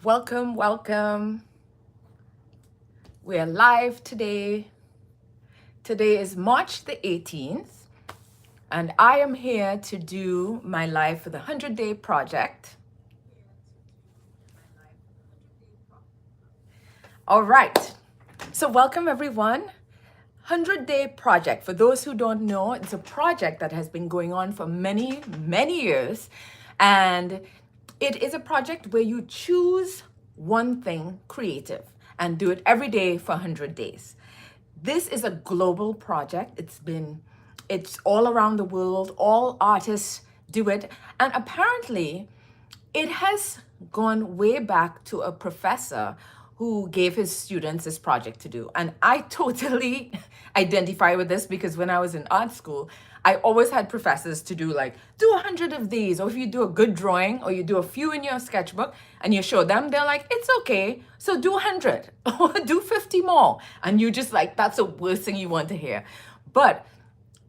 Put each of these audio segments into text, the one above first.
Welcome, welcome. We're live today. Today is March the 18th, and I am here to do my live for the 100-day project. All right. So welcome everyone. 100-day project. For those who don't know, it's a project that has been going on for many, many years. And it is a project where you choose one thing creative and do it every day for 100 days. This is a global project. It's all around the world. All artists do it. And apparently, it has gone way back to a professor who gave his students this project to do. And I totally identify with this because when I was in art school, I always had professors to do like, do 100 of these. Or if you do a good drawing or you do a few in your sketchbook and you show them, they're like, it's okay. So do 100 or do 50 more. And you just like, that's the worst thing you want to hear. But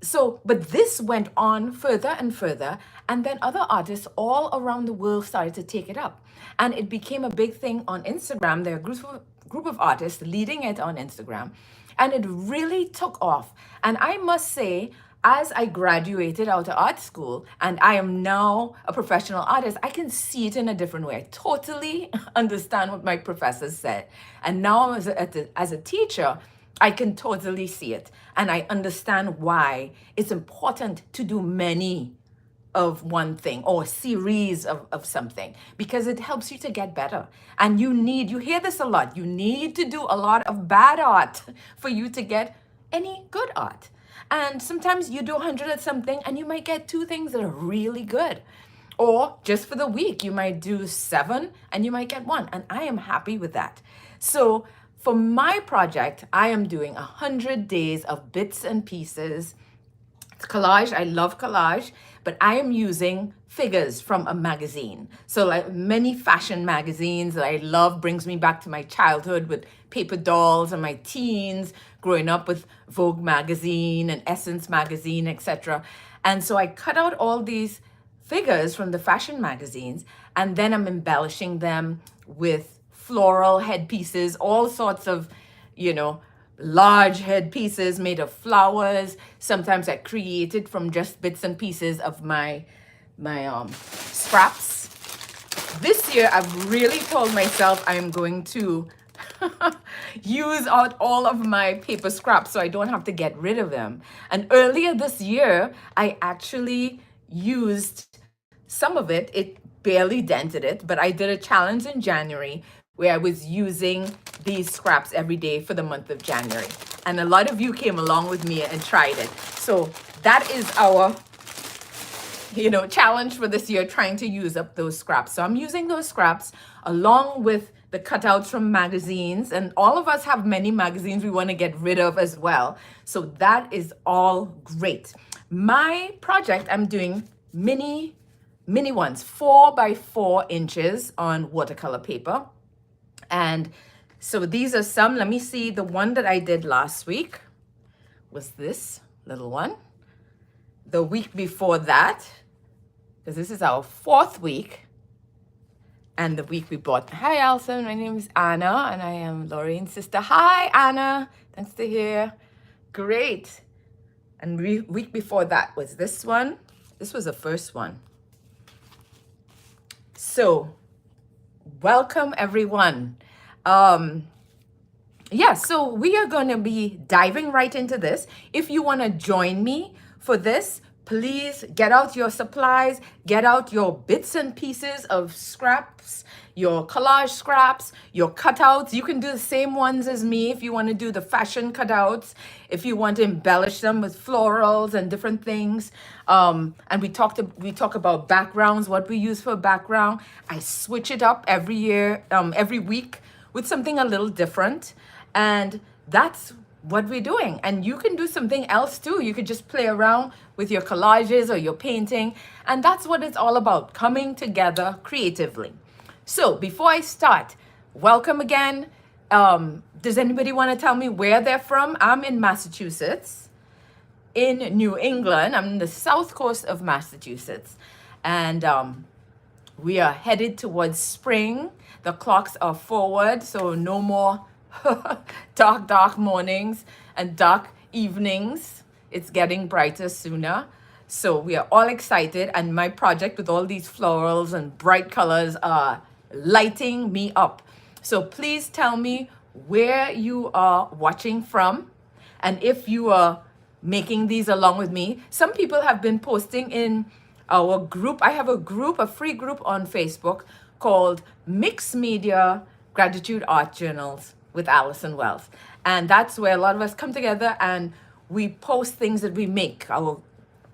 this went on further and further, and then other artists all around the world started to take it up. And it became a big thing on Instagram. There are group of artists leading it on Instagram, and it really took off. And I must say, as I graduated out of art school and I am now a professional artist, I can see it in a different way. I totally understand what my professors said. And now as a teacher, I can totally see it. And I understand why it's important to do many of one thing or a series of something because it helps you to get better. And you hear this a lot, you need to do a lot of bad art for you to get any good art. And sometimes you do 100 at something and you might get two things that are really good. Or just for the week, you might do 7 and you might get 1. And I am happy with that. So for my project, I am doing 100 days of bits and pieces. It's collage. I love collage, but I am using figures from a magazine. So like many fashion magazines that I love brings me back to my childhood with paper dolls and my teens growing up with Vogue magazine and Essence magazine, etc. And so I cut out all these figures from the fashion magazines, and then I'm embellishing them with floral headpieces, all sorts of, large headpieces made of flowers. Sometimes I create it from just bits and pieces of my scraps. This year, I've really told myself I am going to use out all of my paper scraps so I don't have to get rid of them. And earlier this year, I actually used some of it. It barely dented it, but I did a challenge in January where I was using these scraps every day for the month of January. And a lot of you came along with me and tried it. So that is our challenge for this year, trying to use up those scraps. So I'm using those scraps along with the cutouts from magazines, and all of us have many magazines we want to get rid of as well. So that is all great. My project, I'm doing mini ones, 4 by 4 inches on watercolor paper. And so these are some. Let me see. The one that I did last week was this little one. The week before that, because this is our 4th week, and the week we bought. Hi, Alison. My name is Anna, and I am Lorraine's sister. Hi, Anna. Thanks to hear. Great. And week before that was this one. This was the first one. So, welcome everyone. So we are going to be diving right into this. If you want to join me for this, please get out your supplies, get out your bits and pieces of scraps, your collage scraps, your cutouts. You can do the same ones as me if you want to do the fashion cutouts, if you want to embellish them with florals and different things. And we talk about backgrounds, what we use for background. I switch it up every year, every week with something a little different. And that's what we're doing. And you can do something else too. You could just play around with your collages or your painting. And that's what it's all about, coming together creatively. So before I start, welcome again. Does anybody want to tell me where they're from? I'm in Massachusetts, in New England. I'm in the south coast of Massachusetts. And We are headed towards spring. The clocks are forward, so no more dark mornings and dark evenings. It's getting brighter sooner. So we are all excited, and my project with all these florals and bright colors are lighting me up. So please tell me where you are watching from, and if you are making these along with me. Some people have been posting in our group. I have a group, a free group on Facebook called Mixed Media Gratitude Art Journals with Alison Wells. And that's where a lot of us come together and we post things that we make, our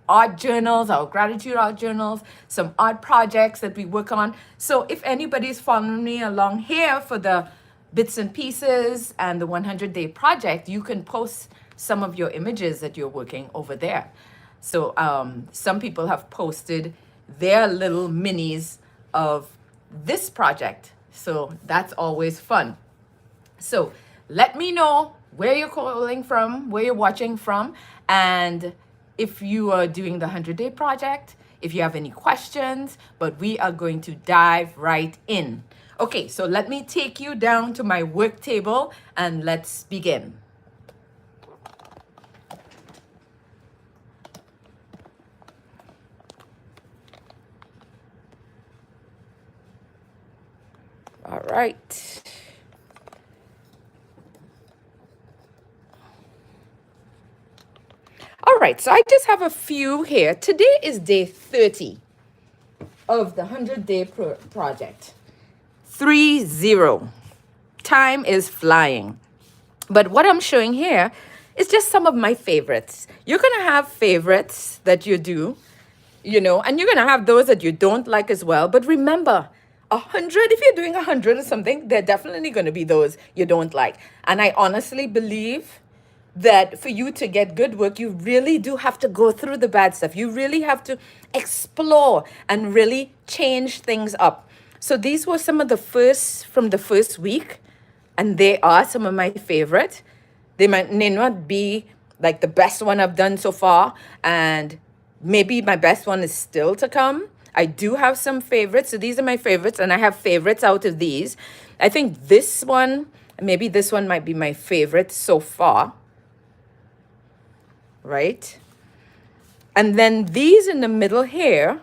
art journals, our gratitude art journals, some art projects that we work on. So if anybody's following me along here for the bits and pieces and the 100-day project, you can post some of your images that you're working over there. So some people have posted their little minis of this project. So that's always fun. So let me know where you're calling from, where you're watching from, and if you are doing the 100-day project, if you have any questions, but we are going to dive right in. Okay, so let me take you down to my work table and let's begin. All right. All right, so I just have a few here. Today is day 30 of the 100-day project. 30. Time is flying. But what I'm showing here is just some of my favorites. You're going to have favorites that you do, you know, and you're going to have those that you don't like as well. But remember, 100, if you're doing 100 or something, there are definitely going to be those you don't like. And I honestly believe that for you to get good work, you really do have to go through the bad stuff. You really have to explore and really change things up. So these were some of the first from the first week, and they are some of my favorite. They may not be like the best one I've done so far, and maybe my best one is still to come. I do have some favorites. So these are my favorites, and I have favorites out of these. I think this one, maybe this one might be my favorite so far. Right? And then these in the middle here,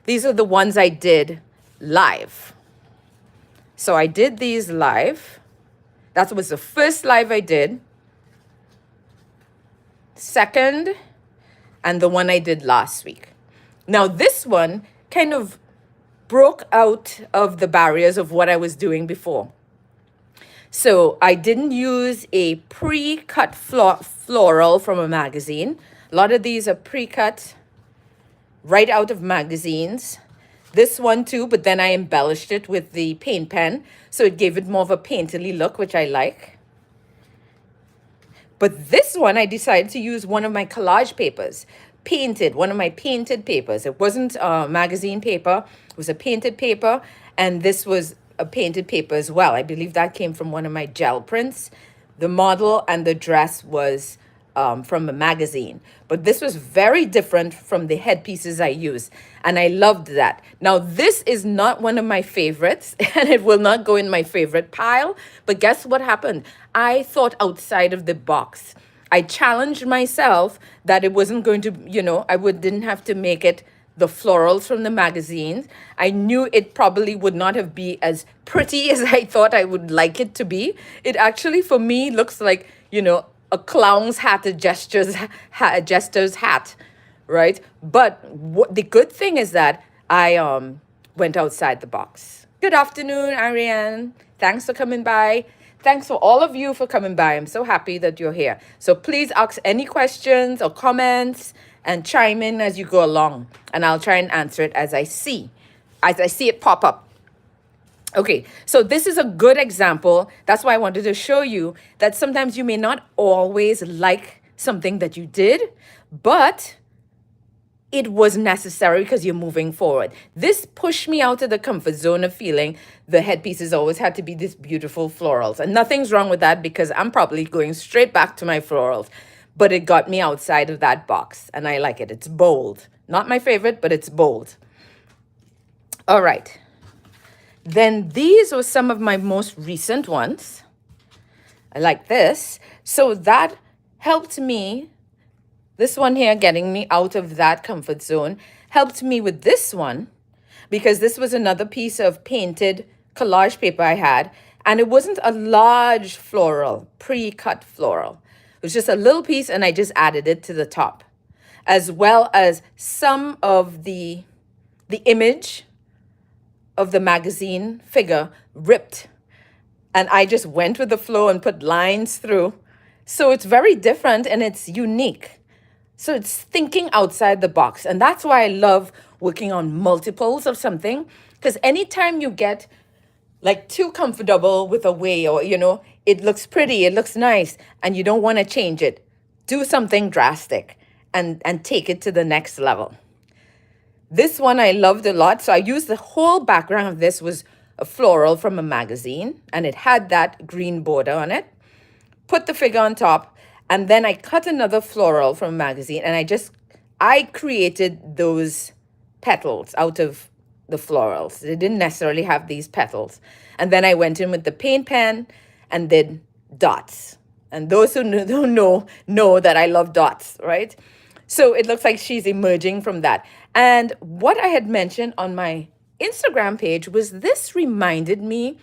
these are the ones I did live. So I did these live. That was the first live I did. Second, and the one I did last week. Now this one kind of broke out of the barriers of what I was doing before. So I didn't use a pre-cut floral from a magazine. A lot of these are pre-cut right out of magazines. This one too, but then I embellished it with the paint pen. So it gave it more of a painterly look, which I like. But this one, I decided to use one of my collage papers. Painted, one of my painted papers. It wasn't magazine paper. It was a painted paper. And this was a painted paper as well. I believe that came from one of my gel prints. The model and the dress was from a magazine. But this was very different from the headpieces I used. And I loved that. Now, this is not one of my favorites, and it will not go in my favorite pile. But guess what happened? I thought outside of the box. I challenged myself that it wasn't going to, you know, didn't have to make it the florals from the magazines. I knew it probably would not have been as pretty as I thought I would like it to be. It actually, for me, looks like, you know, a clown's hat, a jester's hat, right? But the good thing is that I went outside the box. Good afternoon, Ariane. Thanks for coming by. Thanks for all of you for coming by. I'm so happy that you're here. So please ask any questions or comments and chime in as you go along. And I'll try and answer it as I see it pop up. Okay, so this is a good example. That's why I wanted to show you that sometimes you may not always like something that you did, but it was necessary because you're moving forward. This pushed me out of the comfort zone of feeling the headpieces always had to be this beautiful florals. And nothing's wrong with that because I'm probably going straight back to my florals. But it got me outside of that box and I like it. It's bold. Not my favorite, but it's bold. All right. Then these were some of my most recent ones. I like this. So that helped me, this one here getting me out of that comfort zone, helped me with this one because this was another piece of painted collage paper I had. And it wasn't a large floral, pre-cut floral. It was just a little piece and I just added it to the top, as well as some of the image of the magazine figure ripped. And I just went with the flow and put lines through. So it's very different and it's unique. So it's thinking outside the box. And that's why I love working on multiples of something. Because anytime you get like too comfortable with a way, or, you know, it looks pretty, it looks nice, and you don't want to change it, do something drastic and take it to the next level. This one I loved a lot. So I used the whole background of this was a floral from a magazine, and it had that green border on it. Put the figure on top, and then I cut another floral from a magazine, and I created those petals out of the florals. They didn't necessarily have these petals. And then I went in with the paint pen and did dots. And those who don't know that I love dots, right? So it looks like she's emerging from that. And what I had mentioned on my Instagram page was this reminded me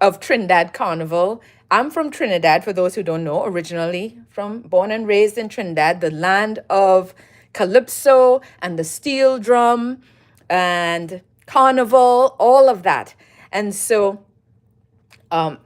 of Trinidad Carnival. I'm from Trinidad, for those who don't know, originally born and raised in Trinidad, the land of calypso and the steel drum and carnival, all of that. And so what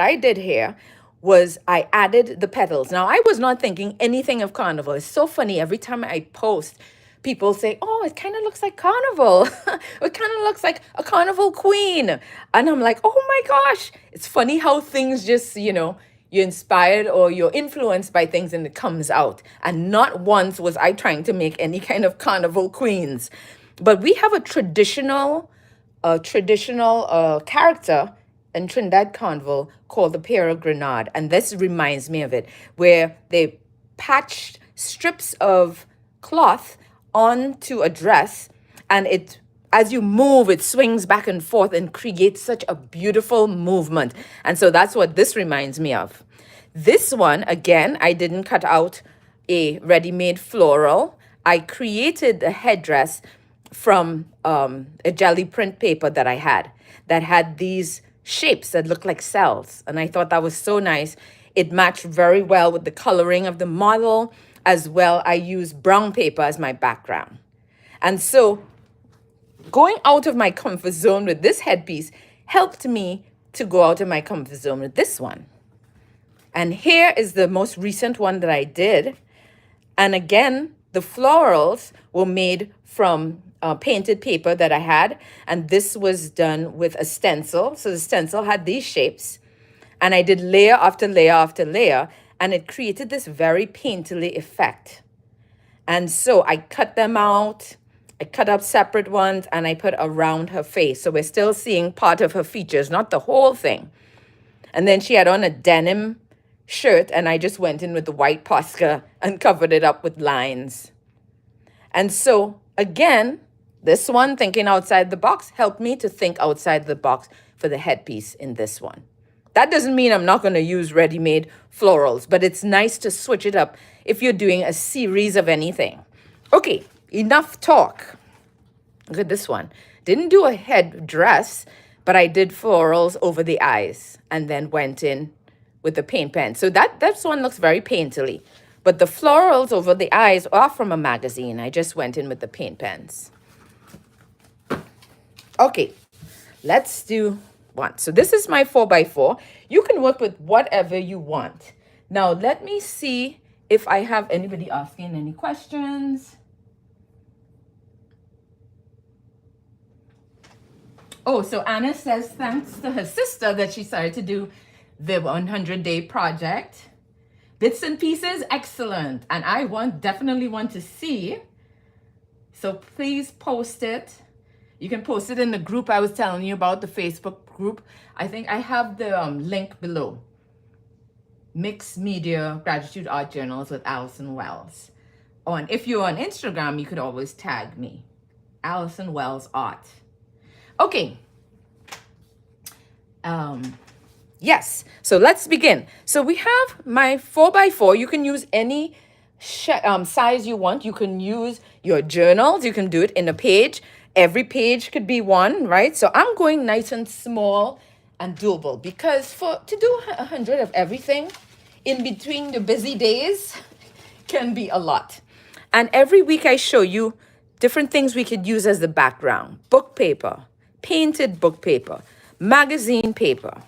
I did here was I added the petals. Now, I was not thinking anything of carnival. It's so funny. Every time I post, people say, oh, it kind of looks like carnival. It kind of looks like a carnival queen. And I'm like, oh my gosh. It's funny how things just, you're inspired or you're influenced by things and it comes out. And not once was I trying to make any kind of carnival queens. But we have a traditional character in Trinidad Carnival called the Peregrinaud. And this reminds me of it, where they patched strips of cloth onto a dress, and it, as you move, it swings back and forth and creates such a beautiful movement. And so that's what this reminds me of. This one, again, I didn't cut out a ready-made floral. I created the headdress from a jelly print paper that I had that had these shapes that looked like cells. And I thought that was so nice. It matched very well with the coloring of the model. As well, I used brown paper as my background. And so going out of my comfort zone with this headpiece helped me to go out of my comfort zone with this one. And here is the most recent one that I did. And again, the florals were made from painted paper that I had. And this was done with a stencil. So the stencil had these shapes. And I did layer after layer after layer. And it created this very painterly effect. And so I cut them out. I cut up separate ones and I put around her face. So we're still seeing part of her features, not the whole thing. And then she had on a denim shirt and I just went in with the white Posca and covered it up with lines. And so again, this one, thinking outside the box, helped me to think outside the box for the headpiece in this one. That doesn't mean I'm not going to use ready-made florals, but it's nice to switch it up if you're doing a series of anything. Okay, enough talk. Look at this one. Didn't do a head dress, but I did florals over the eyes and then went in with the paint pen. So that one looks very painterly. But the florals over the eyes are from a magazine. I just went in with the paint pens. Okay, let's do one. So this is my 4x4. You can work with whatever you want. Now, let me see if I have anybody asking any questions. Oh, so Anna says thanks to her sister that she started to do the 100-day project. Bits and pieces, excellent. And I definitely want to see. So please post it. You can post it in the group I was telling you about, the Facebook group. I think I have the link below. Mixed Media Gratitude Art Journals with Alison Wells. if you're on Instagram, you could always tag me, Alison Wells Art. Okay. Yes, so let's begin. So we have my 4x4. You can use any size you want. You can use your journals. You can do it in a page. Every page could be one, right? So I'm going nice and small and doable, because to do 100 of everything in between the busy days can be a lot. And every week I show you different things we could use as the background. Book paper, painted book paper, magazine paper,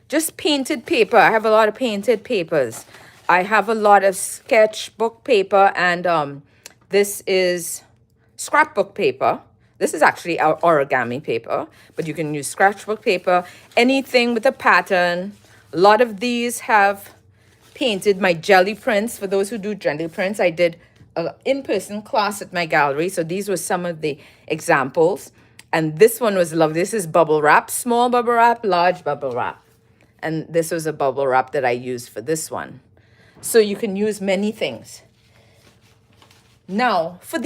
just painted paper. I have a lot of painted papers. I have a lot of sketchbook paper, and this is scrapbook paper. This is actually our origami paper, but you can use scratchbook paper, anything with a pattern. A lot of these have painted my jelly prints. For those who do jelly prints, I did an in-person class at my gallery. So these were some of the examples. And this one was lovely. This is bubble wrap, small bubble wrap, large bubble wrap. And this was a bubble wrap that I used for this one. So you can use many things. Now, for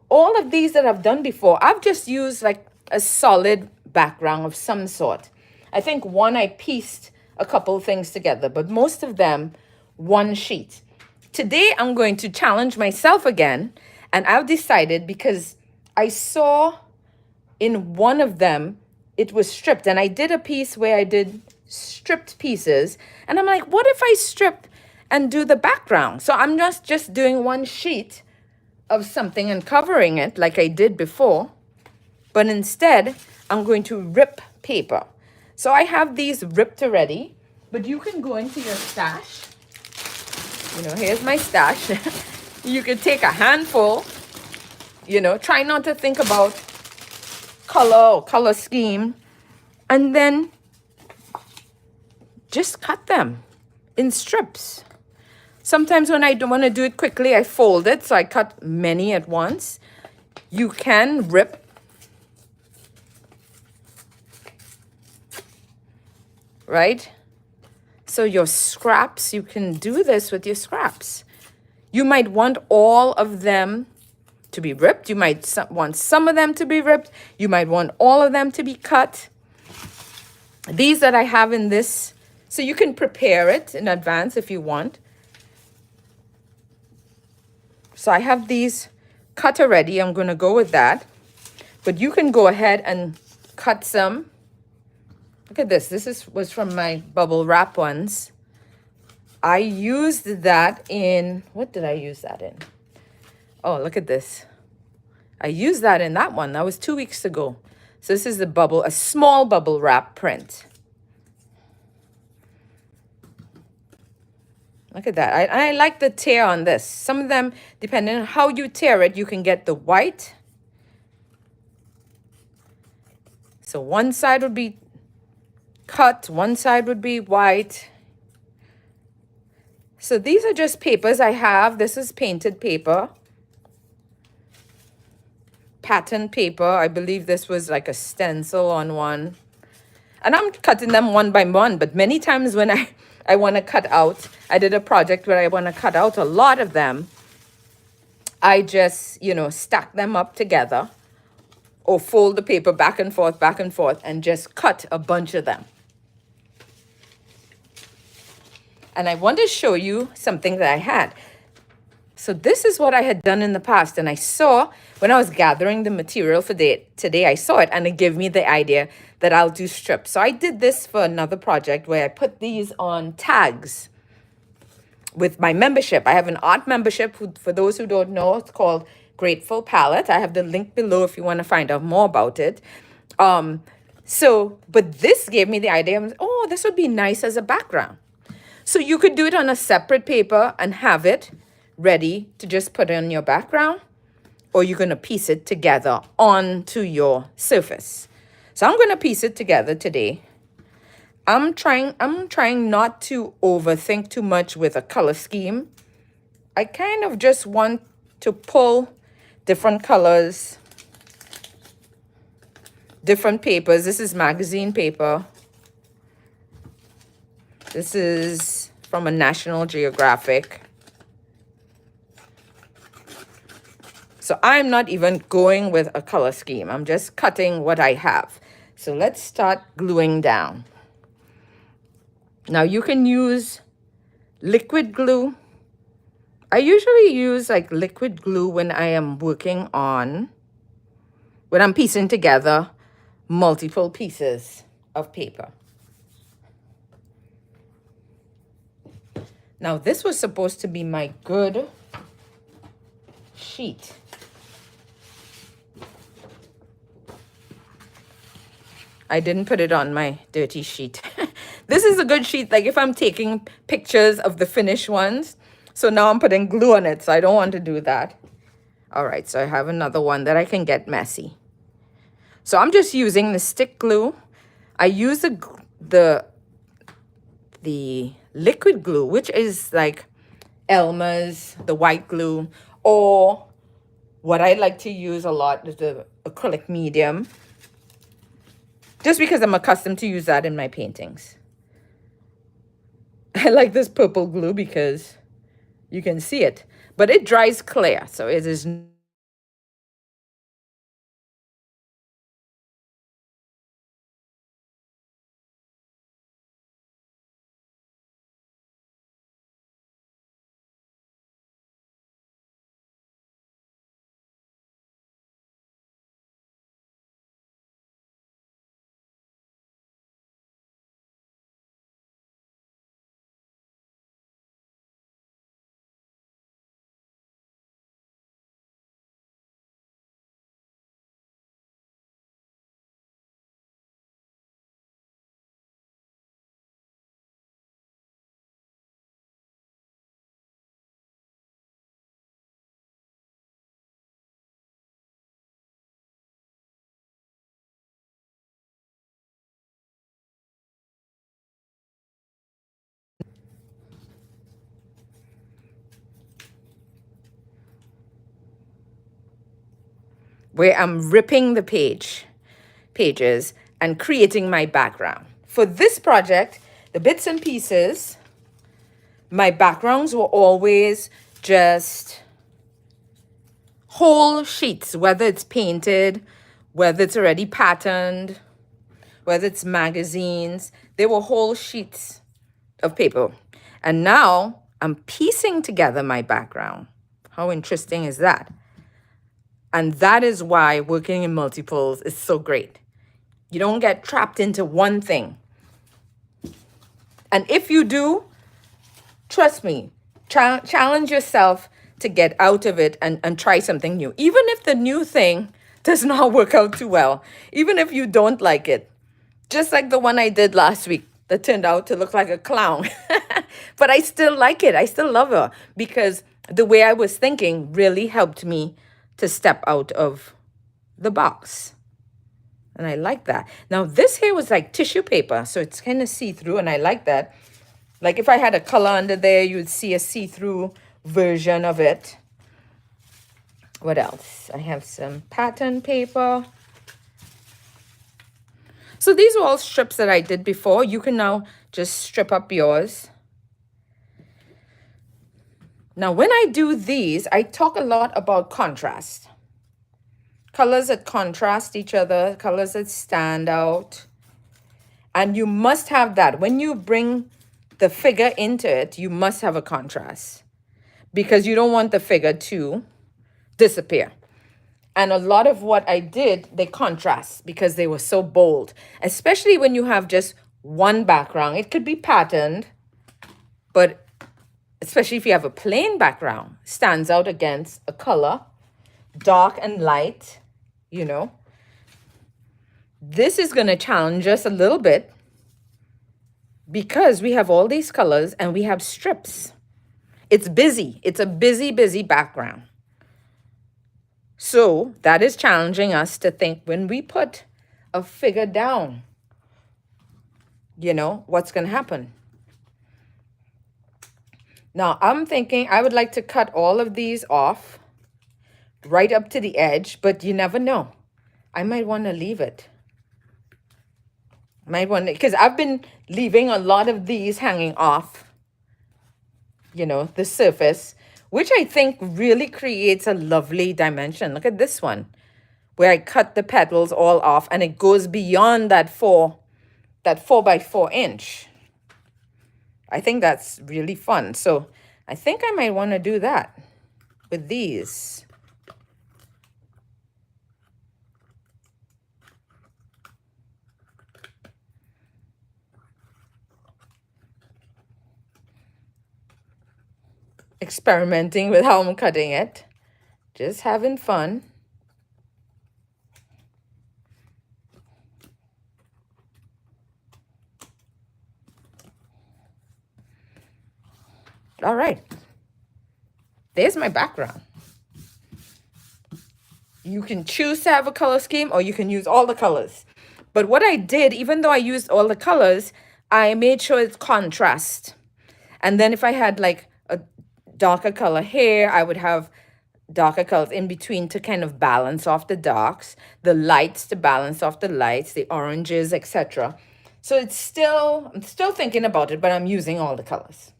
all of these that I've done before, I've just used like a solid background of some sort. I think one I pieced a couple things together, but most of them one sheet. Today, I'm going to challenge myself again, and I've decided, because I saw in one of them, it was stripped, and I did a piece where I did stripped pieces, and I'm like, what if I strip and do the background? So I'm just doing one sheet of something and covering it like I did before, but instead I'm going to rip paper. So I have these ripped already, but you can go into your stash. Here's my stash. You could take a handful, try not to think about color or color scheme, and then just cut them in strips. Sometimes when I don't want to do it quickly, I fold it, so I cut many at once. You can rip, right? So your scraps, you can do this with your scraps. You might want all of them to be ripped. You might want some of them to be ripped. You might want all of them to be cut. These that I have in this, so you can prepare it in advance if you want. So I have these cut already. I'm going to go with that. But you can go ahead and cut some. Look at this. This was from my bubble wrap ones. I used that in, what did I use that in? Oh, look at this. I used that in that one. That was 2 weeks ago. So this is a small bubble wrap print. Look at that. I like the tear on this. Some of them, depending on how you tear it, you can get the white. So one side would be cut, one side would be white. So these are just papers I have. This is painted paper. Pattern paper. I believe this was like a stencil on one. And I'm cutting them one by one, but many times when I want to cut out, I did a project where I want to cut out a lot of them. I just, stack them up together or fold the paper back and forth, and just cut a bunch of them. And I want to show you something that I had. So this is what I had done in the past. And I saw, when I was gathering the material for today, I saw it, and it gave me the idea that I'll do strips. So I did this for another project where I put these on tags with my membership. I have an art membership. For those who don't know, it's called Grateful Palette. I have the link below if you want to find out more about it. But this gave me the idea, oh, this would be nice as a background. So you could do it on a separate paper and have it ready to just put on your background, or you're going to piece it together onto your surface. So I'm going to piece it together today. I'm trying not to overthink too much with a color scheme. I kind of just want to pull different colors, different papers. This is magazine paper. This is from a National Geographic. So I'm not even going with a color scheme. I'm just cutting what I have. So let's start gluing down. Now you can use liquid glue. I usually use like liquid glue when I am working on, when I'm piecing together multiple pieces of paper. Now this was supposed to be my good sheet. I didn't put it on my dirty sheet. This is a good sheet, like if I'm taking pictures of the finished ones. So now I'm putting glue on it, so I don't want to do that. All right, so I have another one that I can get messy. So I'm just using the stick glue. I use the liquid glue, which is like Elmer's, the white glue, or what I like to use a lot is the acrylic medium, just because I'm accustomed to use that in my paintings. I like this purple glue because you can see it, but it dries clear, so it is where I'm ripping the pages and creating my background. For this project, the bits and pieces, my backgrounds were always just whole sheets, whether it's painted, whether it's already patterned, whether it's magazines. They were whole sheets of paper. And now I'm piecing together my background. How interesting is that? And that is why working in multiples is so great. You don't get trapped into one thing. And if you do, trust me, challenge yourself to get out of it and try something new. Even if the new thing does not work out too well, even if you don't like it. Just like the one I did last week that turned out to look like a clown. But I still like it. I still love her because the way I was thinking really helped me to step out of the box. And I like that. Now this here was like tissue paper, so it's kind of see-through, and I like that. Like if I had a color under there, you would see a see-through version of it. What else? I have some pattern paper. So these are all strips that I did before. You can now just strip up yours. Now, when I do these, I talk a lot about contrast. Colors that contrast each other, colors that stand out. And you must have that. When you bring the figure into it, you must have a contrast because you don't want the figure to disappear. And a lot of what I did, they contrast because they were so bold, especially when you have just one background. It could be patterned, but especially if you have a plain background, stands out against a color, dark and light, you know. This is going to challenge us a little bit because we have all these colors and we have strips. It's busy. It's a busy, busy background. So that is challenging us to think when we put a figure down, you know, what's going to happen? Now, I'm thinking I would like to cut all of these off right up to the edge, but you never know. I might want to leave it. Might want to, because I've been leaving a lot of these hanging off, you know, the surface which I think really creates a lovely dimension. Look at this one, where I cut the petals all off and it goes beyond that 4 by 4 inch. I think that's really fun. So I think I might want to do that with these. Experimenting with how I'm cutting it. Just having fun. All right. There's my background. You can choose to have a color scheme or you can use all the colors. But what I did, even though I used all the colors, I made sure it's contrast. And then if I had like a darker color here, I would have darker colors in between to kind of balance off the darks, the lights to balance off the lights, the oranges, etc. So I'm still thinking about it, but I'm using all the colors.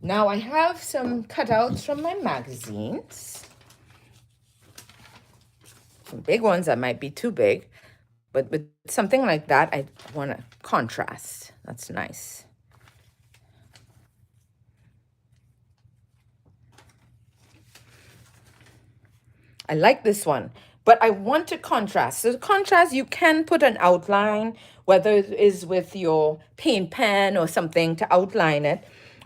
Now I have some cutouts from my magazines. Some big ones that might be too big, but with something like that, I want to contrast. That's nice. I like this one, but I want to contrast. So contrast, you can put an outline, whether it is with your paint pen or something to outline it,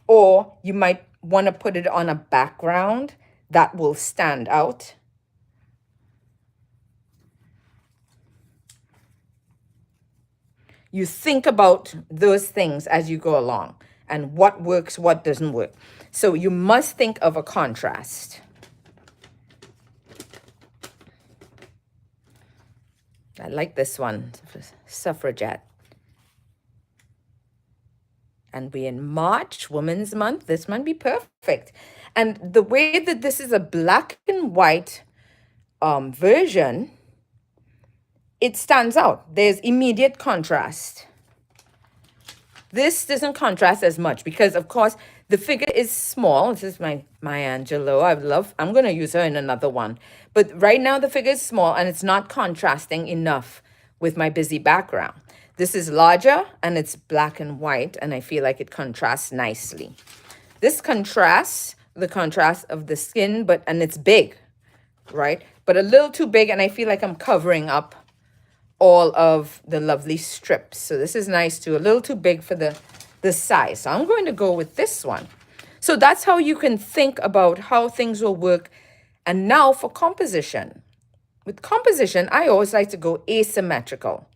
or you might want to put it on a background that will stand out. You think about those things as you go along and what works, what doesn't work. So you must think of a contrast. I like this one, suffragette. And we're in March, Women's Month. This might be perfect. And the way that this is a black and white version, it stands out. There's immediate contrast. This doesn't contrast as much because, of course, the figure is small. This is my Maya Angelou. I'm going to use her in another one. But right now the figure is small and it's not contrasting enough with my busy background. This is larger and it's black and white, and I feel like it contrasts nicely. This contrasts the contrast of the skin, and it's big, right? But a little too big, and I feel like I'm covering up all of the lovely strips. So this is nice too, a little too big for the size. So I'm going to go with this one. So that's how you can think about how things will work. And now for composition. With composition, I always like to go asymmetrical.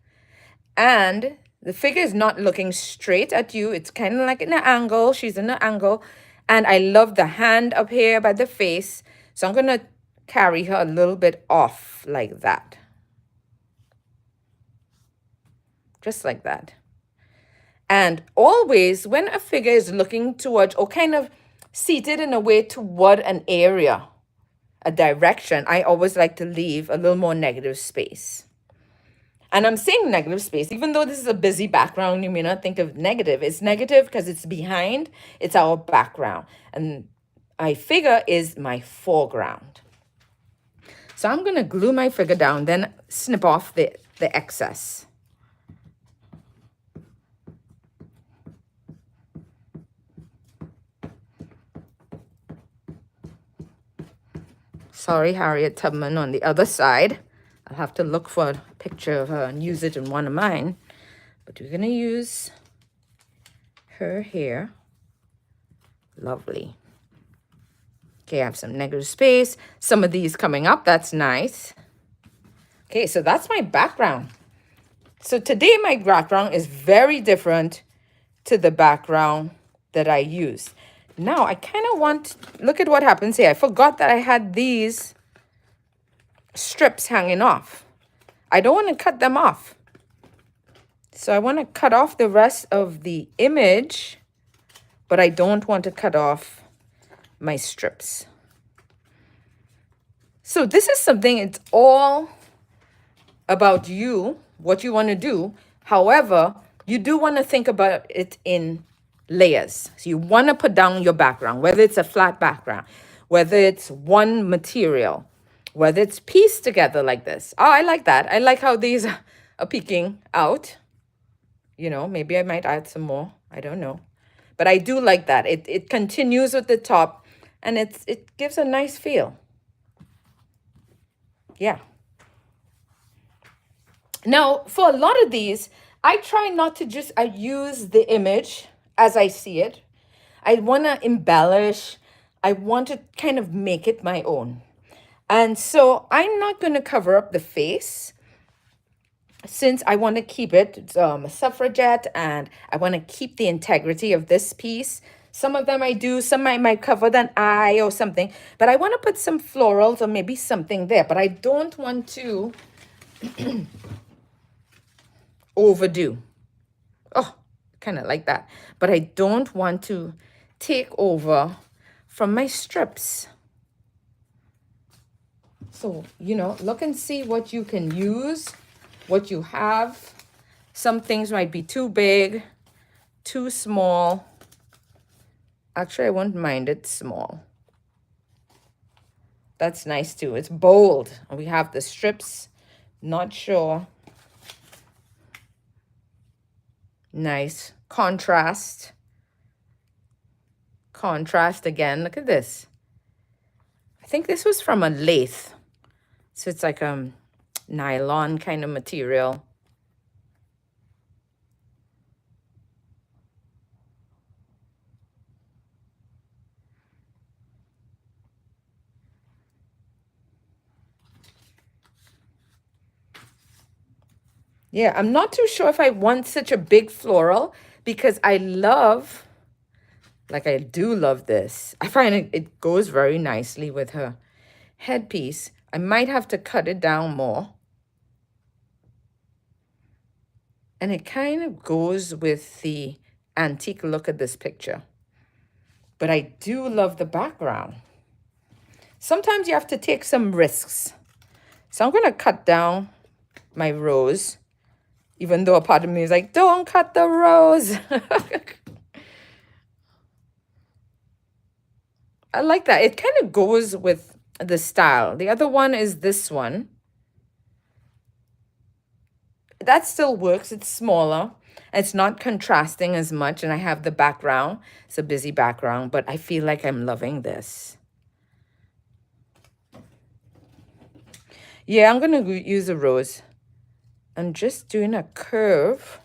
And the figure is not looking straight at you. It's kind of like in an angle. She's in an angle. And I love the hand up here by the face. So I'm going to carry her a little bit off like that. Just like that. And always when a figure is looking towards or kind of seated in a way toward an area, a direction, I always like to leave a little more negative space. And I'm saying negative space, even though this is a busy background, you may not think of negative. It's negative because it's behind, it's our background. And my figure is my foreground. So I'm going to glue my figure down, then snip off the excess. Sorry, Harriet Tubman on the other side. I'll have to look for a picture of her and use it in one of mine. But we're going to use her here. Lovely. Okay, I have some negative space. Some of these coming up. That's nice. Okay, so that's my background. So today my background is very different to the background that I used. Now I kind of want, look at what happens here. I forgot that I had these strips hanging off. I don't want to cut them off. So I want to cut off the rest of the image, but I don't want to cut off my strips. So this is something, it's all about you, what you want to do. However, you do want to think about it in layers. So you want to put down your background, whether it's a flat background, whether it's one material, whether it's pieced together like this. Oh, I like that. I like how these are peeking out. You know, maybe I might add some more. I don't know. But I do like that. It continues with the top and it gives a nice feel. Yeah. Now, for a lot of these, I try not to just I use the image as I see it. I want to embellish. I want to kind of make it my own. And so I'm not going to cover up the face since I want to keep it a suffragette and I want to keep the integrity of this piece. Some of them I do, some I might cover an eye or something, but I want to put some florals or maybe something there, but I don't want to overdo. Oh, kind of like that. But I don't want to take over from my strips. So, you know, look and see what you can use, what you have. Some things might be too big, too small. Actually, I wouldn't mind it small. That's nice too. It's bold. We have the strips. Not sure. Nice. Contrast. Contrast again. Look at this. I think this was from a lathe. So it's like a nylon kind of material. Yeah, I'm not too sure if I want such a big floral because I love, like I do love this. I find it goes very nicely with her headpiece. I might have to cut it down more. And it kind of goes with the antique look of this picture. But I do love the background. Sometimes you have to take some risks. So I'm going to cut down my rose. Even though a part of me is like, don't cut the rose. I like that. It kind of goes with the style. The other one is this one. That still works. It's smaller. It's not contrasting as much. And I have the background. It's a busy background. But I feel like I'm loving this. Yeah, I'm going to use a rose. I'm just doing a curve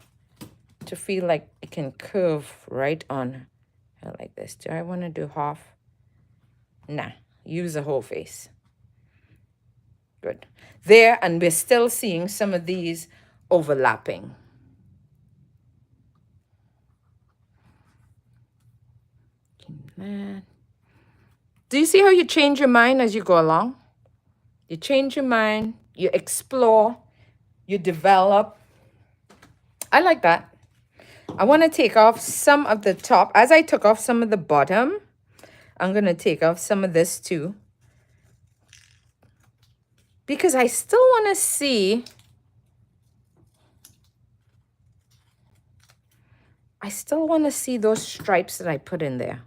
to feel like it can curve right on like this. Do I want to do half? Nah, use the whole face. Good. There, and we're still seeing some of these overlapping. Do you see how you change your mind as you go along? You change your mind, you explore, you develop. I like that. I want to take off some of the top. As I took off some of the bottom, I'm going to take off some of this too. Because I still want to see. I still want to see those stripes that I put in there.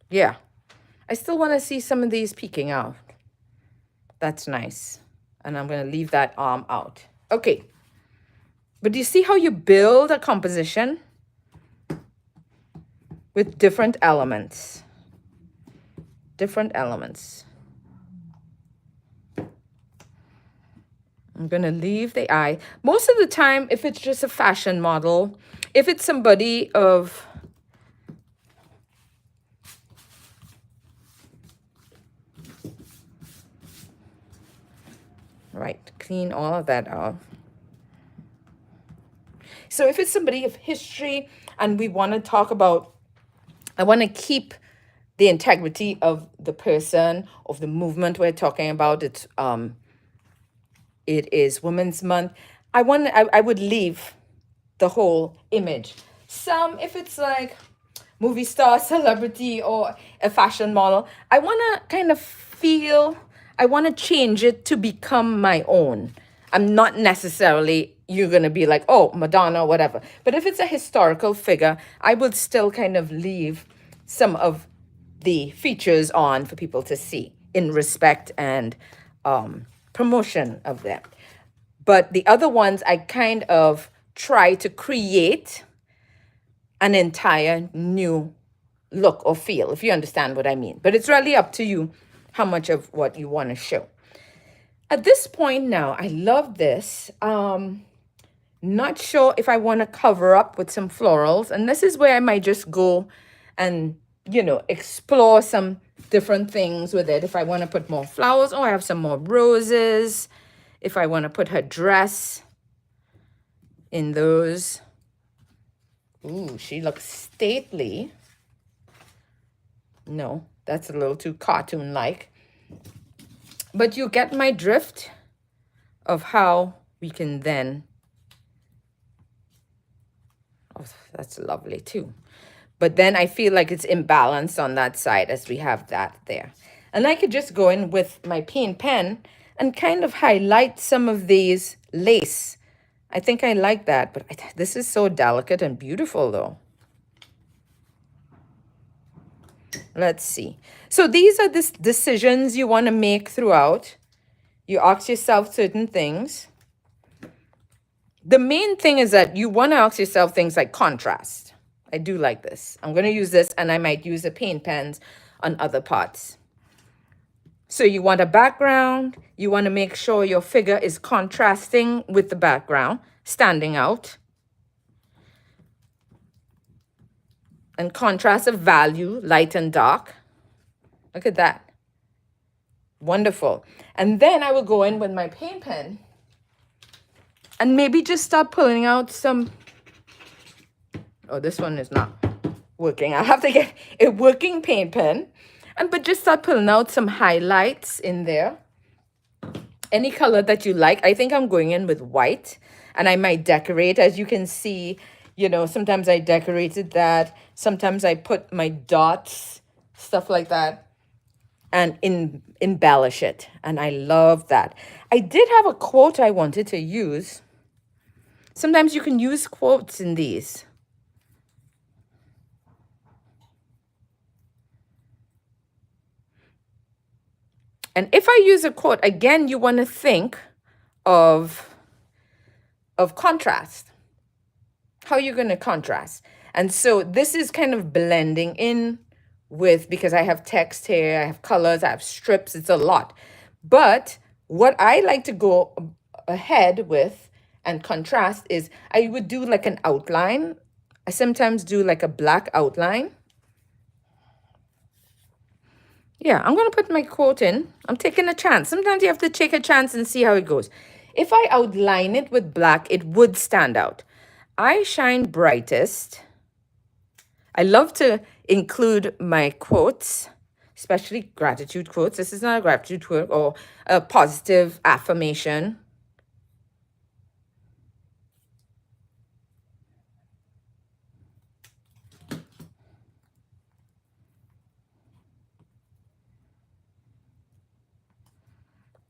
Yeah. I still want to see some of these peeking out. That's nice. And I'm going to leave that arm out. Okay. But do you see how you build a composition with different elements? Different elements. I'm going to leave the eye. Most of the time, if it's just a fashion model, if it's somebody of... Right, clean all of that off. So if it's somebody of history and we want to talk about, I want to keep the integrity of the person, of the movement we're talking about. It is Women's Month. I would leave the whole image. Some, if it's like movie star, celebrity, or a fashion model, I want to kind of feel, I want to change it to become my own. I'm not necessarily you're going to be like, oh, Madonna, whatever. But if it's a historical figure, I would still kind of leave some of the features on for people to see in respect and promotion of them. But the other ones, I kind of try to create an entire new look or feel, if you understand what I mean. But it's really up to you how much of what you want to show. At this point now, I love this. Not sure if I want to cover up with some florals. And this is where I might just go and, explore some different things with it. If I want to put more flowers, I have some more roses. If I want to put her dress in those. Ooh, she looks stately. No, that's a little too cartoon-like. But you get my drift of how we can then... Oh, that's lovely too. But then I feel like it's imbalanced on that side as we have that there. And I could just go in with my paint pen and kind of highlight some of these lace. I think I like that, but this is so delicate and beautiful though. Let's see. So these are the decisions you want to make throughout. You ask yourself certain things. The main thing is that you want to ask yourself things like contrast. I do like this. I'm going to use this, and I might use the paint pens on other parts. So you want a background. You want to make sure your figure is contrasting with the background, standing out. And contrast of value, light and dark. Look at that. Wonderful. And then I will go in with my paint pen and maybe just start pulling out some... Oh, this one is not working. I'll have to get a working paint pen. But just start pulling out some highlights in there. Any color that you like. I think I'm going in with white. And I might decorate. As you can see, sometimes I decorated that. Sometimes I put my dots, stuff like that, and embellish it. And I love that. I did have a quote I wanted to use. Sometimes you can use quotes in these. And if I use a quote, again, you want to think of contrast. How you're going to contrast. And so this is kind of blending in with, because I have text here, I have colors, I have strips, it's a lot. But what I like to go ahead with and contrast is I would do like an outline. I sometimes do like a black outline. Yeah, I'm going to put my quote in. I'm taking a chance. Sometimes you have to take a chance and see how it goes. If I outline it with black, it would stand out. I shine brightest. I love to include my quotes, especially gratitude quotes. This is not a gratitude quote or a positive affirmation.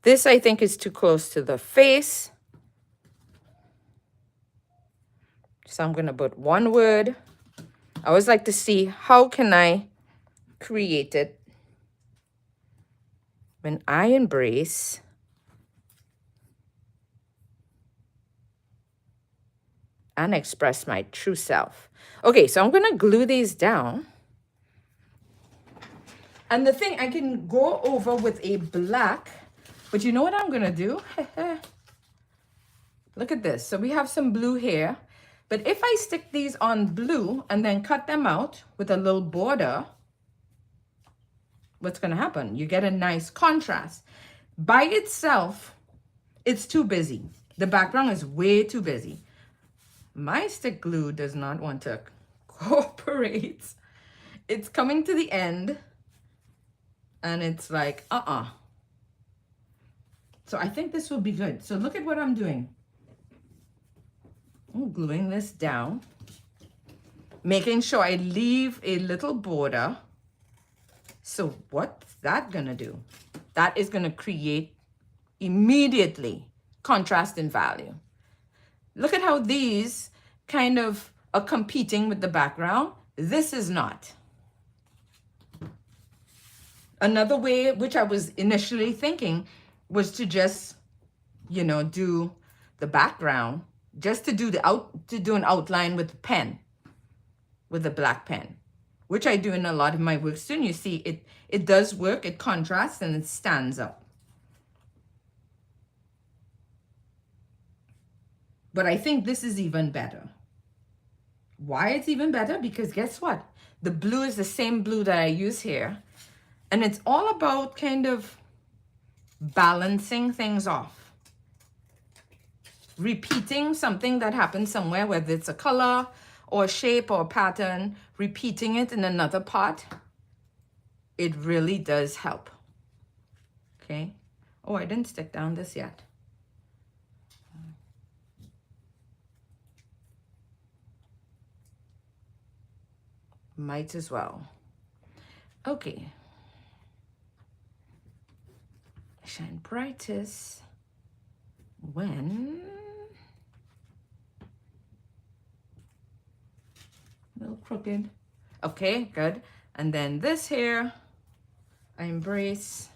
This, I think, is too close to the face. So I'm going to put one word. I always like to see how can I create it when I embrace and express my true self. Okay, so I'm going to glue these down. And the thing, I can go over with a black, but you know what I'm going to do? Look at this. So we have some blue here. But if I stick these on blue and then cut them out with a little border, what's going to happen? You get a nice contrast. By itself, it's too busy. The background is way too busy. My stick glue does not want to cooperate. It's coming to the end. And it's like, So I think this will be good. So look at what I'm doing. I'm gluing this down, making sure I leave a little border. So what's that gonna do? That is gonna create immediately contrast in value. Look at how these kind of are competing with the background. This is not. Another way, which I was initially thinking, was to just, do the background, just to do an outline with a pen, with a black pen, which I do in a lot of my works too. And you see it does work, it contrasts and it stands out. But I think this is even better. Why it's even better? Because guess what? The blue is the same blue that I use here. And it's all about kind of balancing things off. Repeating something that happened somewhere, whether it's a color or a shape or a pattern, repeating it in another part, it really does help. Okay. Oh, I didn't stick down this yet. Might as well. Okay. Shine brightest when a little crooked. Okay, good. And then this here, I embrace.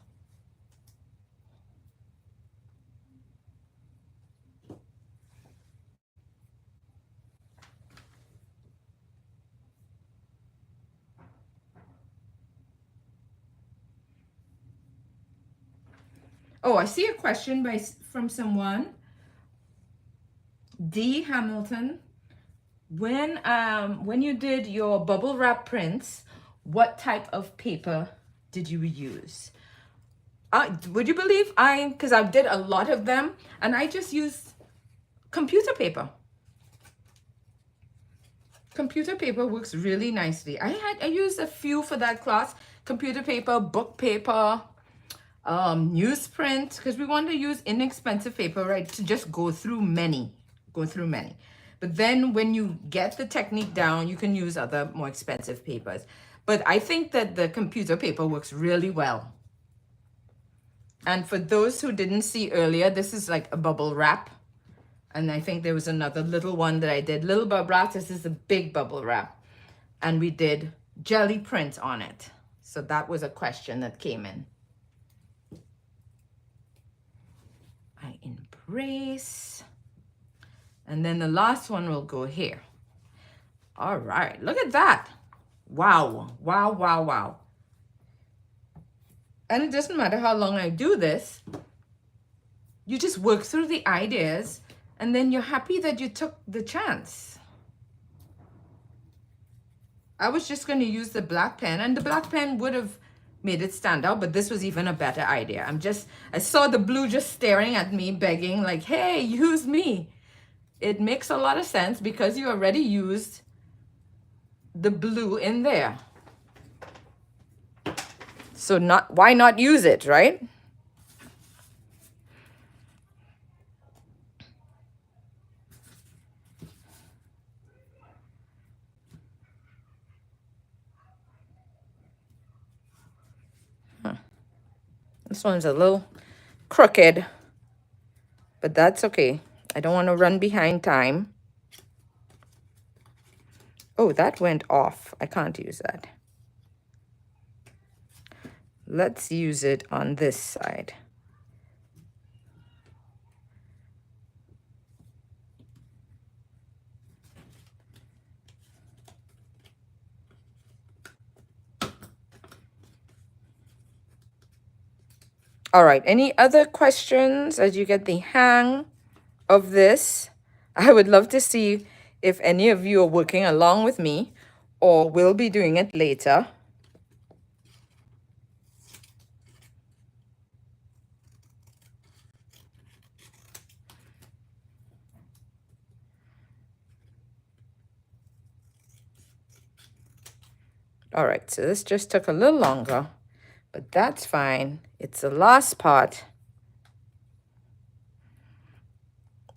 Oh, I see a question from someone. D. Hamilton. When you did your bubble wrap prints, what type of paper did you use? Would you believe because I did a lot of them and I just used computer paper. Computer paper works really nicely. I used a few for that class. Computer paper, book paper, newsprint, because we want to use inexpensive paper, right, to just go through many. But then when you get the technique down, you can use other more expensive papers. But I think that the computer paper works really well. And for those who didn't see earlier, this is like a bubble wrap. And I think there was another little one that I did. Little bubble wrap, this is a big bubble wrap. And we did jelly print on it. So that was a question that came in. I embrace. And then the last one will go here. All right, look at that. Wow, wow, wow, wow. And it doesn't matter how long I do this. You just work through the ideas and then you're happy that you took the chance. I was just going to use the black pen and the black pen would have made it stand out, but this was even a better idea. I saw the blue just staring at me, begging like, hey, use me. It makes a lot of sense because you already used the blue in there. So why not use it, right? This one's a little crooked, but that's okay. I don't want to run behind time. Oh, that went off. I can't use that. Let's use it on this side. All right, any other questions as you get the hang of this? I would love to see if any of you are working along with me or will be doing it later. All right, so this just took a little longer, but that's fine. It's the last part.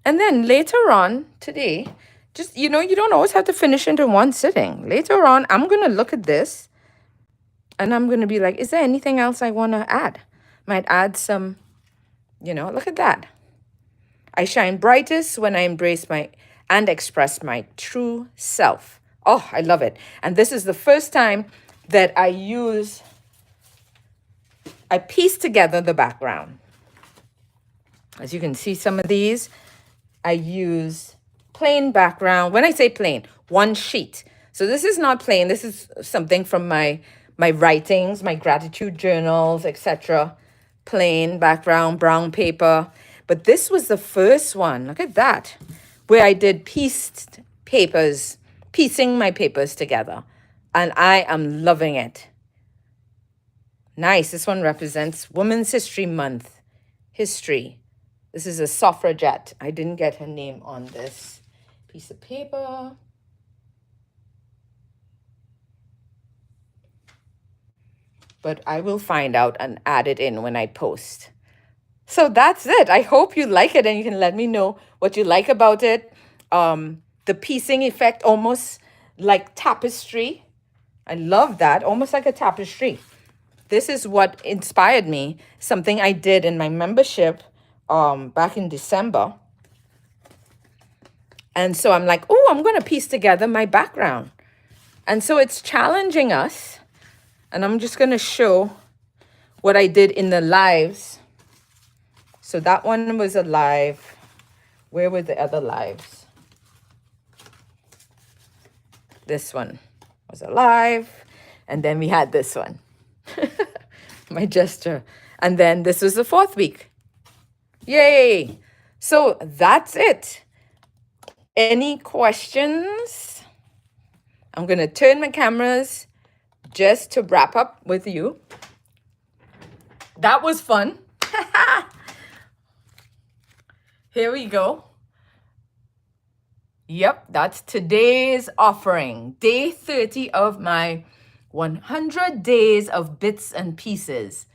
And then later on today, just, you don't always have to finish into one sitting. Later on, I'm going to look at this and I'm going to be like, is there anything else I want to add? Might add some, look at that. I shine brightest when I embrace and express my true self. Oh, I love it. And this is the first time that I piece together the background. As you can see, some of these, I use plain background. When I say plain, one sheet. So this is not plain. This is something from my writings, my gratitude journals, etc. Plain background, brown paper. But this was the first one. Look at that. Where I did piecing my papers together. And I am loving it. Nice. This one represents Women's History Month. History. This is a suffragette. I didn't get her name on this piece of paper. But I will find out and add it in when I post. So that's it. I hope you like it and you can let me know what you like about it. The piecing effect, almost like tapestry. I love that. Almost like a tapestry. This is what inspired me. Something I did in my membership back in December. And so I'm like, oh, I'm going to piece together my background. And so it's challenging us. And I'm just going to show what I did in the lives. So that one was a live. Where were the other lives? This one was a live. And then we had this one. My gesture. And then this was the 4th week. Yay! So that's it. Any questions? I'm going to turn my cameras just to wrap up with you. That was fun. Here we go. Yep, that's today's offering. Day 30 of my 100 days of bits and pieces.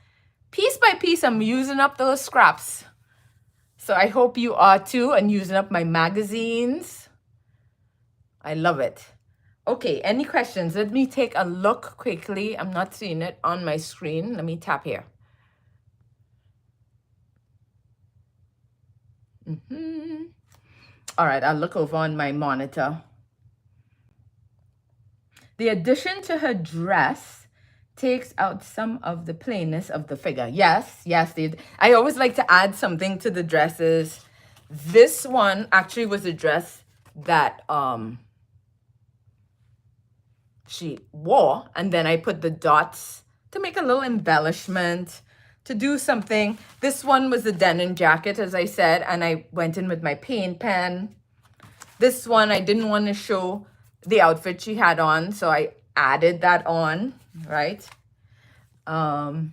Piece by piece, I'm using up those scraps. So I hope you are too, and using up my magazines. I love it. Okay, any questions? Let me take a look quickly. I'm not seeing it on my screen. Let me tap here. All right, I'll look over on my monitor. The addition to her dress takes out some of the plainness of the figure. Yes, I always like to add something to the dresses. This one actually was a dress that she wore, and then I put the dots to make a little embellishment, to do something. This one was a denim jacket, as I said, and I went in with my paint pen. This one, I didn't want to show the outfit she had on, so I added that on, right? Hi,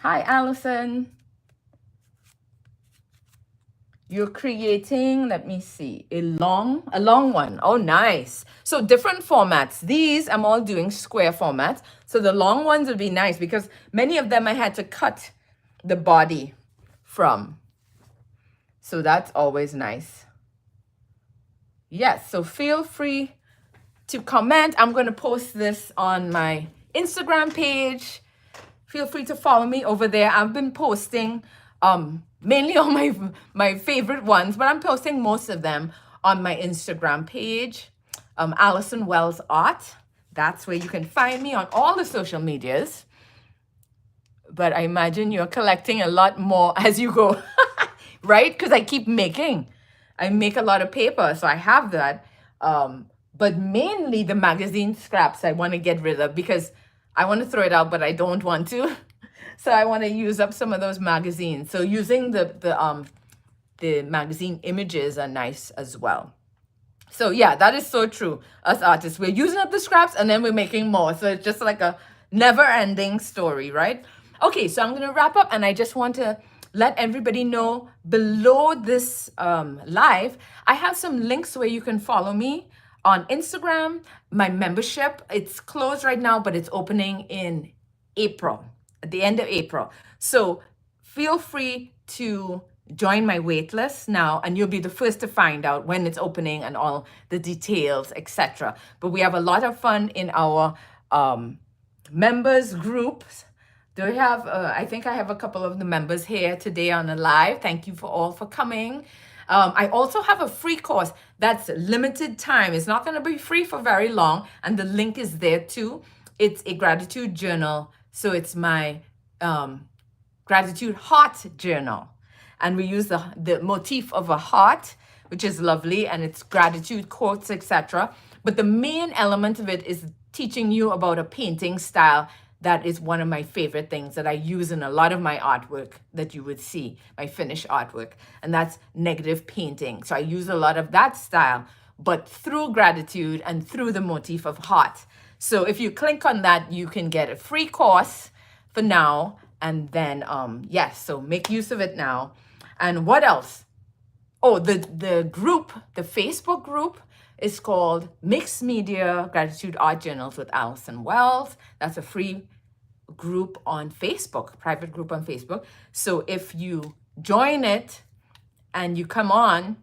Alison. You're creating, let me see, a long one. Oh, nice. So different formats. These I'm all doing square formats. So the long ones would be nice because many of them I had to cut the body from. So that's always nice. Yes, so feel free to comment. I'm going to post this on my Instagram page. Feel free to follow me over there. I've been posting mainly on my favorite ones, but I'm posting most of them on my Instagram page, Alison Wells Art. That's where you can find me on all the social medias. But I imagine you're collecting a lot more as you go, right? Because I keep making. I make a lot of paper, so I have that. But mainly the magazine scraps I want to get rid of because I want to throw it out, but I don't want to. So I want to use up some of those magazines. So using the magazine images are nice as well. So yeah, that is so true. Us artists, we're using up the scraps and then we're making more. So it's just like a never-ending story, right? Okay, so I'm going to wrap up, and I just want to let everybody know below this live, I have some links where you can follow me on Instagram. My membership, it's closed right now, but it's opening in April, at the end of April. So feel free to join my waitlist now, and you'll be the first to find out when it's opening and all the details, etc. But we have a lot of fun in our members groups Do we have, I think I have a couple of the members here today on the live. Thank you for all for coming. I also have a free course that's limited time. It's not going to be free for very long. And the link is there too. It's a gratitude journal. So it's my gratitude heart journal. And we use the motif of a heart, which is lovely. And it's gratitude quotes, etc. But the main element of it is teaching you about a painting style that is one of my favorite things that I use in a lot of my artwork that you would see, my finished artwork, and that's negative painting. So I use a lot of that style, but through gratitude and through the motif of heart. So if you click on that, you can get a free course for now. And then, yes, so make use of it now. And what else? Oh, the group, the Facebook group, is called Mixed Media Gratitude Art Journals with Alison Wells. That's a free group on Facebook, private group on Facebook. So if you join it and you come on,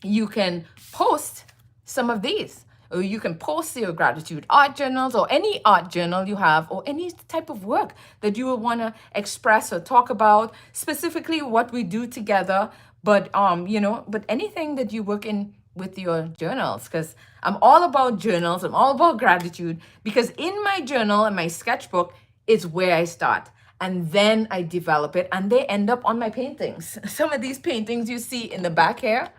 you can post some of these. Or you can post your gratitude art journals or any art journal you have or any type of work that you would want to express or talk about, specifically what we do together. But, but anything that you work in with your journals, because I'm all about journals. I'm all about gratitude, because in my journal and my sketchbook is where I start. And then I develop it and they end up on my paintings. Some of these paintings you see in the back here,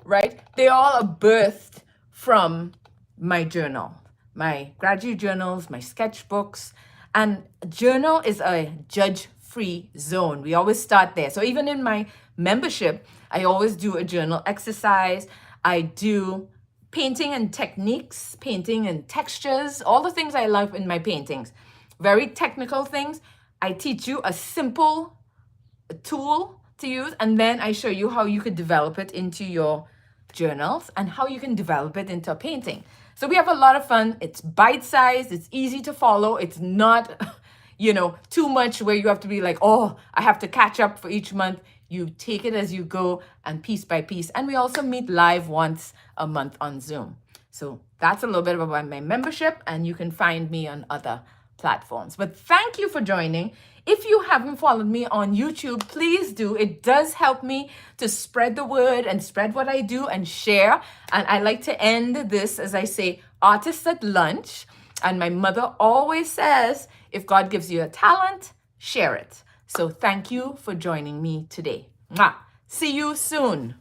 right? They all are birthed from my journal, my gratitude journals, my sketchbooks. And journal is a judge-free zone. We always start there. So even in my membership, I always do a journal exercise. I do painting and techniques, painting and textures, all the things I love in my paintings. Very technical things. I teach you a simple tool to use, and then I show you how you could develop it into your journals and how you can develop it into a painting. So we have a lot of fun. It's bite-sized. It's easy to follow. It's not, too much where you have to be like, oh, I have to catch up for each month. You take it as you go and piece by piece. And we also meet live once a month on Zoom. So that's a little bit about my membership, and you can find me on other platforms. But thank you for joining. If you haven't followed me on YouTube, please do. It does help me to spread the word and spread what I do and share. And I like to end this, as I say, artists at lunch. And my mother always says, if God gives you a talent, share it. So thank you for joining me today. Mwah. See you soon.